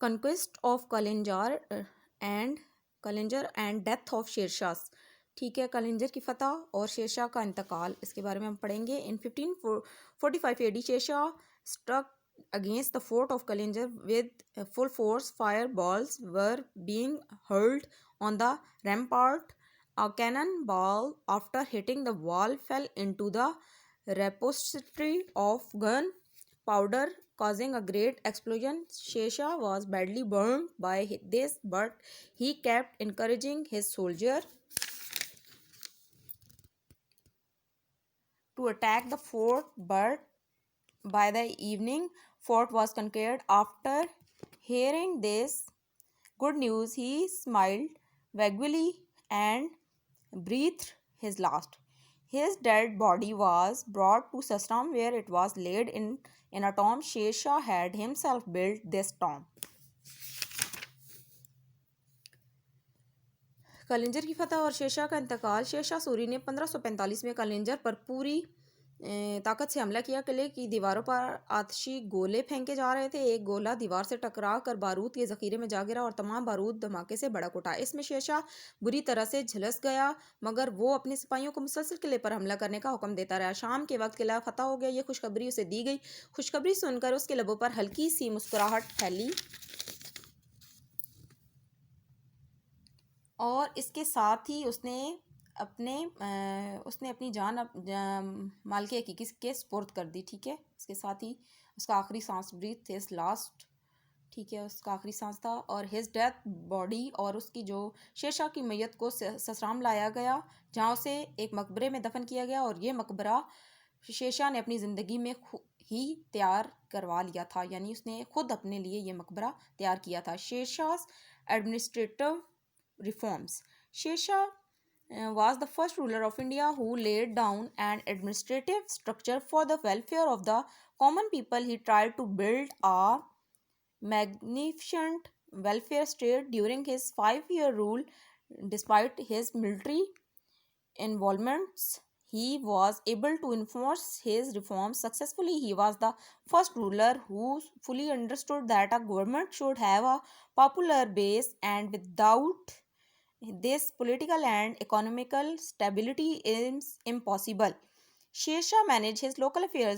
Conquest of Kalinjar and death of Sher Shah. ٹھیک ہے، کلنجر کی فتح اور شیر شاہ کا انتقال، اس کے بارے میں ہم پڑھیں گے. ان 1545 AD Sher Shah struck against the fort of Kalinjar with full force. Fireballs were being hurled on the rampart. A cannonball, after hitting the wall, fell into the repository of gunpowder, causing a great explosion. Sher Shah was badly burned by this, but he kept encouraging his soldiers to attack the fort. But by the evening, fort was conquered. After hearing this good news, he smiled vaguely and breathed his last. His dead body was brought to Sasram, where it was laid in a tomb. Sher Shah had himself built this tomb. کلنجر کی فتح اور شیر شاہ کا انتقال. شیر شاہ سوری نے 1545 میں کلنجر پر پوری طاقت سے حملہ کیا. قلعے کی دیواروں پر آتشی گولے پھینکے جا رہے تھے. ایک گولہ دیوار سے ٹکرا کر بارود کے ذخیرے میں جا گرا اور تمام بارود دھماکے سے بھڑک اٹھا. اس میں شیر شاہ بری طرح سے جھلس گیا، مگر وہ اپنے سپاہیوں کو مسلسل قلعے پر حملہ کرنے کا حکم دیتا رہا. شام کے وقت قلعہ فتح ہو گیا. یہ خوشخبری اسے دی گئی. خوشخبری سن کر اس کے لبوں پر ہلکی سی مسکراہٹ پھیلی اور اس کے ساتھ ہی اس نے اپنی جان مالک حقیقی کے سپرد کر دی. ٹھیک ہے، اس کے ساتھ ہی اس کا آخری سانس بریتھ ہز لاسٹ. ٹھیک ہے، اس کا آخری سانس تھا. اور ہز ڈیتھ باڈی، اور اس کی جو شیر شاہ کی میت کو سسرام لایا گیا، جہاں اسے ایک مقبرے میں دفن کیا گیا. اور یہ مقبرہ شیر شاہ نے اپنی زندگی میں ہی تیار کروا لیا تھا، یعنی اس نے خود اپنے لیے یہ مقبرہ تیار کیا تھا. Sher Shah administrative reforms. Sher Shah was the first ruler of India who laid down an administrative structure for the welfare of the common people. He tried to build a magnificent welfare state during his 5-year rule. Despite his military involvements, he was able to enforce his reforms successfully. He was the first ruler who fully understood that a government should have a popular base, and without this political and economical stability is impossible. Sher Shah managed his local affairs